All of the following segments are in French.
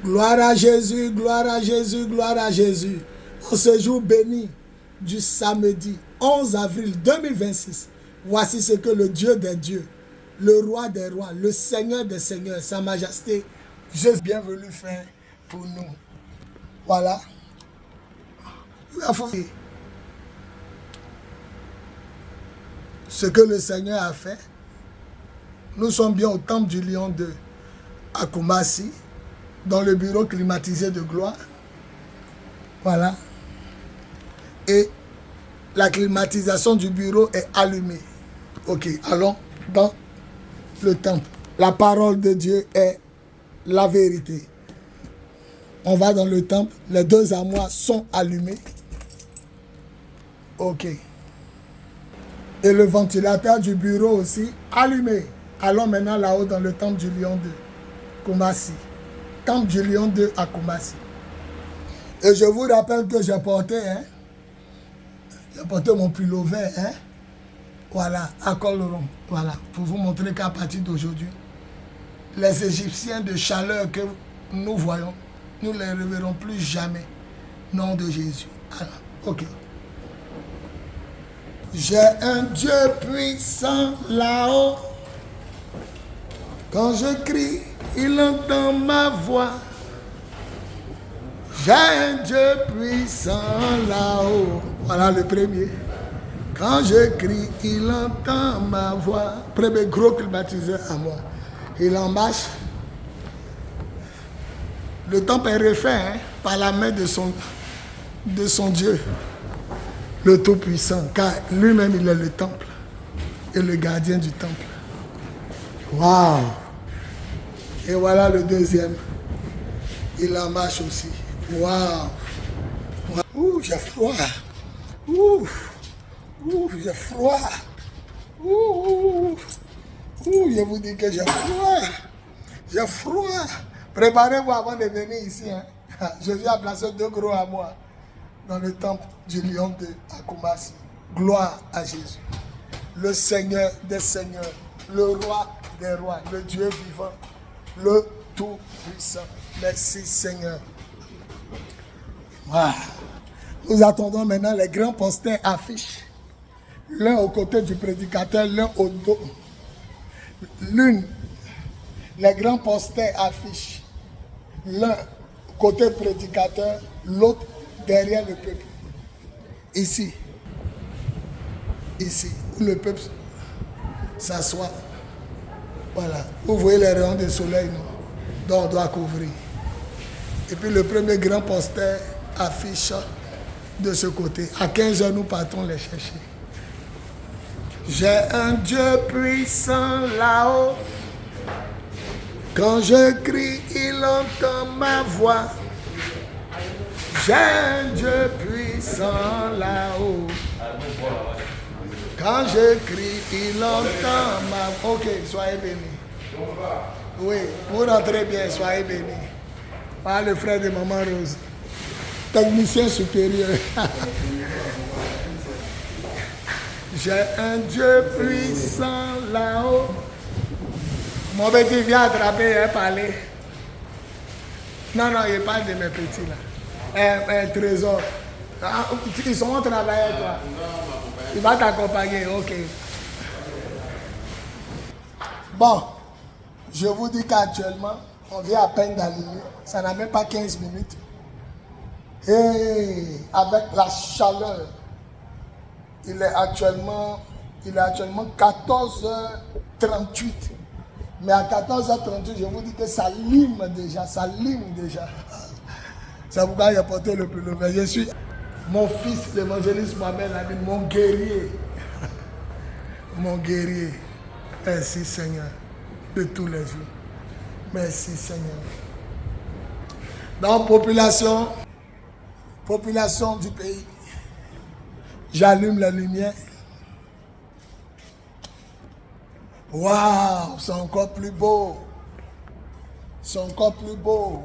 Gloire à Jésus, gloire à Jésus, gloire à Jésus. En ce jour béni du samedi 11 avril 2026, voici ce que le Dieu des dieux, le roi des rois, le Seigneur des seigneurs, sa majesté, Jésus bienvenu faire pour nous. Voilà. Ce que le Seigneur a fait. Nous sommes bien au temple du Lion 2 à Kumasi, dans le bureau climatisé de gloire. Voilà. Et la climatisation du bureau est allumée. Ok, allons dans le temple. La parole de Dieu est la vérité. On va dans le temple. Les deux armoires sont allumées. Ok. Et le ventilateur du bureau aussi allumé. Allons maintenant là-haut dans le temple du Lion 2, Kumasi. Temple du Lion 2 à Kumasi. Et je vous rappelle que j'ai porté mon pullover, voilà, à col rond. Voilà, pour vous montrer qu'à partir d'aujourd'hui, les Égyptiens de chaleur que nous voyons, nous ne les reverrons plus jamais. Nom de Jésus. Alors, ok. J'ai un Dieu puissant là-haut. Quand je crie, il entend ma voix. J'ai un Dieu puissant là-haut. Voilà le premier. Quand je crie, il entend ma voix. Premier gros climatiseur à moi. Il en marche. Le temple est refait par la main de son Dieu, le Tout-Puissant, car lui-même il est le temple et le gardien du temple. Waouh! Et voilà le deuxième. Il en marche aussi. Waouh! Ouh, j'ai froid. Ouh, j'ai froid. Ouh, je vous dis que j'ai froid. J'ai froid. Préparez-vous avant de venir ici. Jésus a placé deux gros à moi dans le temple du Lion 2 à Kumasi. Gloire à Jésus. Le Seigneur des seigneurs, le roi des rois, le Dieu vivant, le Tout-Puissant. Merci Seigneur. Wow. Nous attendons maintenant les grands posters affiches. L'un aux côtés du prédicateur, l'un au dos. L'une, les grands posters affiches. L'un côté prédicateur, l'autre derrière le peuple. Ici, où le peuple s'assoit. Voilà. Vous voyez les rayons du soleil, non? Donc on doit couvrir. Et puis le premier grand poster affiche de ce côté. À 15 heures, nous partons les chercher. J'ai un Dieu puissant là-haut. Quand je crie, il entend ma voix. J'ai un Dieu puissant là-haut. Quand je crie, il entend ma voix. Ok, soyez bénis. Oui, vous rentrez bien, soyez bénis. Par le frère de Maman Rose, technicien supérieur. J'ai un Dieu puissant là-haut. Mon petit vient attraper et parler. Non, il parle de mes petits là. Un trésor. Ils sont au travail, toi. Il va t'accompagner, ok. Bon, je vous dis qu'actuellement, on vient à peine d'allumer. Ça n'a même pas 15 minutes. Et avec la chaleur, il est actuellement 14h38. Mais à 14h38, je vous dis que ça lime déjà. C'est pourquoi j'ai porté le pullover. Je suis mon fils, l'évangéliste Mohamed Lamine, mon guerrier. Mon guerrier. Merci Seigneur. De tous les jours. Merci Seigneur. Donc, population du pays. J'allume la lumière. Waouh, c'est encore plus beau.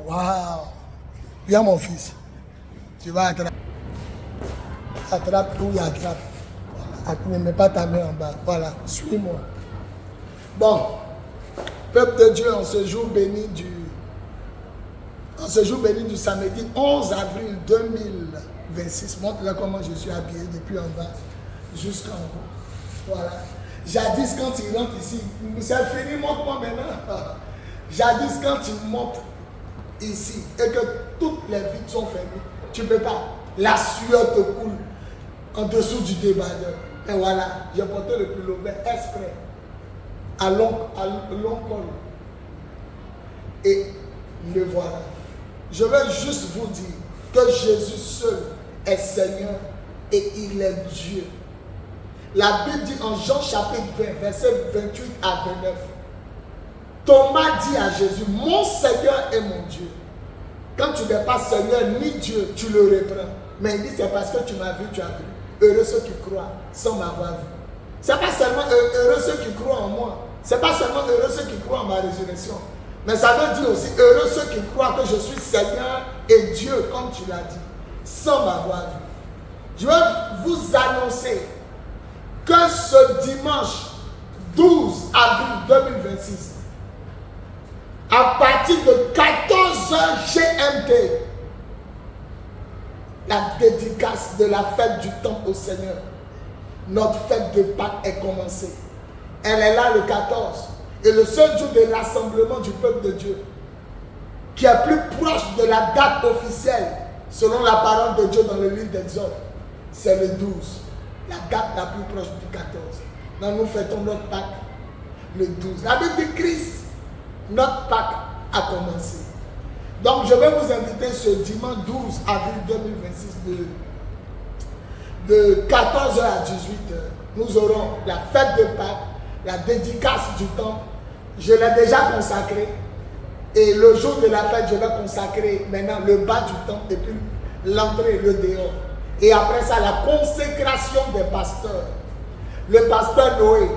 Waouh. Viens mon fils. Tu vas attraper. Attrape, oui, attrape. Voilà. Ne mets pas ta main en bas. Voilà, suis-moi. Bon, peuple de Dieu, en ce jour béni du En ce jour béni du samedi 11 avril 2026, montre-le comment je suis habillé depuis en bas jusqu'en haut. Voilà. Jadis, quand il rentre ici, c'est fini, montre-moi maintenant. Jadis, quand tu montes ici et que toutes les vitres sont fermées, tu ne peux pas. La sueur te coule en dessous du débardeur. Et voilà, j'ai porté le pullover exprès à long col. Et le voilà. Je veux juste vous dire que Jésus seul est Seigneur et il est Dieu. La Bible dit en Jean chapitre 20, verset 28 à 29. Thomas dit à Jésus, mon Seigneur et mon Dieu. Quand tu n'es pas Seigneur ni Dieu, tu le reprends. Mais il dit, c'est parce que tu m'as vu, tu as cru. Heureux ceux qui croient sans m'avoir vu. Ce n'est pas seulement heureux ceux qui croient en moi. Ce n'est pas seulement heureux ceux qui croient en ma résurrection. Mais ça veut dire aussi heureux ceux qui croient que je suis Seigneur et Dieu, comme tu l'as dit, sans m'avoir vu. Je veux vous annoncer que ce dimanche 12 avril 2026, à partir de 14h GMT, la dédicace de la fête du temple au Seigneur, notre fête de Pâques est commencée. Elle est là le 14. Et le seul jour de rassemblement du peuple de Dieu, qui est plus proche de la date officielle, selon la parole de Dieu dans le livre d'Exode, c'est le 12. La date la plus proche du 14. Donc nous fêtons notre Pâques le 12. La Bible dit Christ, notre Pâques a commencé. Donc je vais vous inviter ce dimanche 12 avril 2026 de 14h à 18h. Nous aurons la fête de Pâques, la dédicace du temple. Je l'ai déjà consacré. Et le jour de la fête, je vais consacrer maintenant le bas du temple et puis l'entrée, le dehors. Et après ça, la consécration des pasteurs. Le pasteur Noé,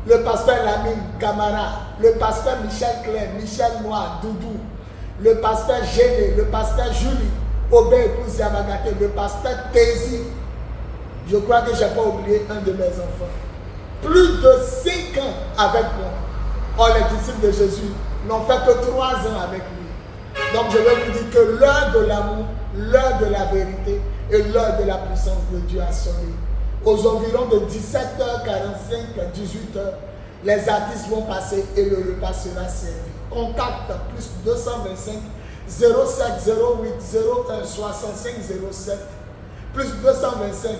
le pasteur Lamine Camara, le pasteur Michel Claire, Michel Noir, Doudou, le pasteur Géné, le pasteur Julie, Aubin épouse Yamagate, le pasteur Tézi. Je crois que je n'ai pas oublié un de mes enfants. Plus de 5 ans avec moi. Or, les disciples de Jésus n'ont fait que 3 ans avec lui. Donc, je vais vous dire que l'heure de l'amour, l'heure de la vérité et l'heure de la puissance de Dieu a sonné. Aux environs de 17h45 à 18h, les artistes vont passer et le repas sera servi. Contact plus 225 07 08 01 65 07 plus 225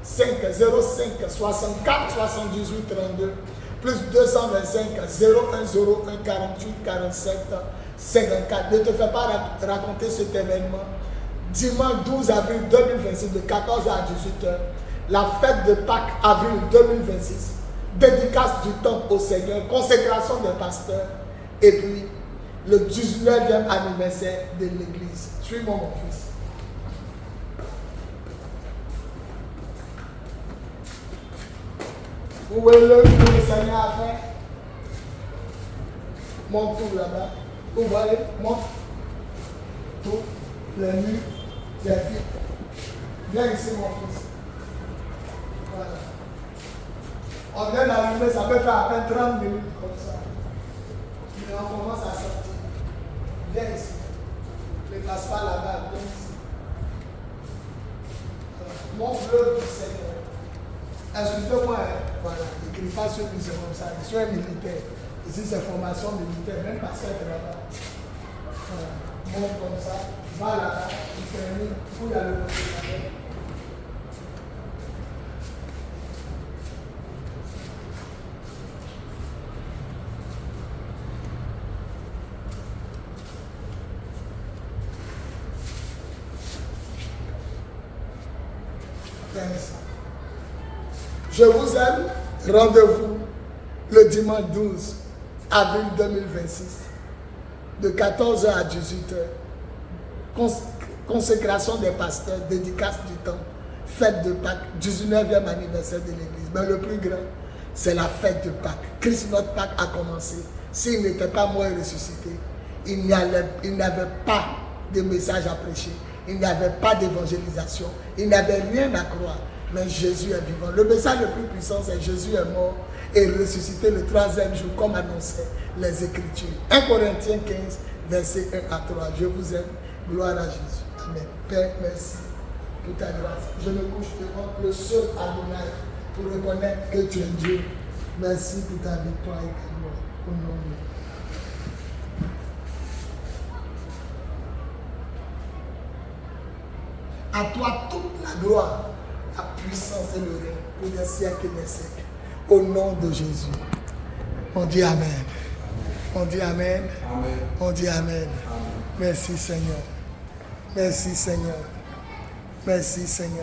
05 05 64 78 32 plus 225 01 01 48 47 54. Ne te fais pas raconter cet événement. Dimanche 12 avril 2026 de 14h à 18h, la fête de Pâques avril 2026, dédicace du temple au Seigneur, consécration des pasteurs et puis le 19e anniversaire de l'église. Suis-moi mon fils. Où est le Seigneur a fait? Monte tout là-bas. Vous voyez? Monte tout, les murs, les vitres. Viens ici mon fils. Voilà. On vient d'arriver, ça peut faire à peine 30 minutes comme ça. Mais on commence à sortir. Viens ici. Ne passe pas là-bas, viens ici. Montre-le du Seigneur. Excusez-moi, voilà, n'écris pas sur lui, c'est comme ça. Je suis un militaire. Ici, c'est formation militaire, même pas cette là-bas. Voilà. Montre comme ça, va là-bas, tu termines, où il y a le côté. Je vous aime. Rendez-vous le dimanche 12 avril 2026 de 14h à 18h. Consécration des pasteurs, dédicace du temple, fête de Pâques, 19e anniversaire de l'église. Mais le plus grand, c'est la fête de Pâques. Christ, notre Pâques, a commencé. S'il n'était pas mort et ressuscité, il n'avait pas de message à prêcher. Il n'y avait pas d'évangélisation. Il n'avait rien à croire. Mais Jésus est vivant. Le message le plus puissant, c'est Jésus est mort et ressuscité le 3e jour, comme annonçaient les Écritures. 1 Corinthiens 15, versets 1 à 3. Je vous aime. Gloire à Jésus. Amen. Père, merci pour ta grâce. Je me couche devant le seul Adonai pour reconnaître que tu es Dieu. Merci pour ta victoire et ta gloire. Au nom de Dieu. À toi toute la gloire, la puissance et le règne pour des siècles et des siècles. Au nom de Jésus. On dit Amen. On dit Amen. Amen. On dit Amen. Amen. Merci Seigneur. Merci Seigneur. Merci Seigneur.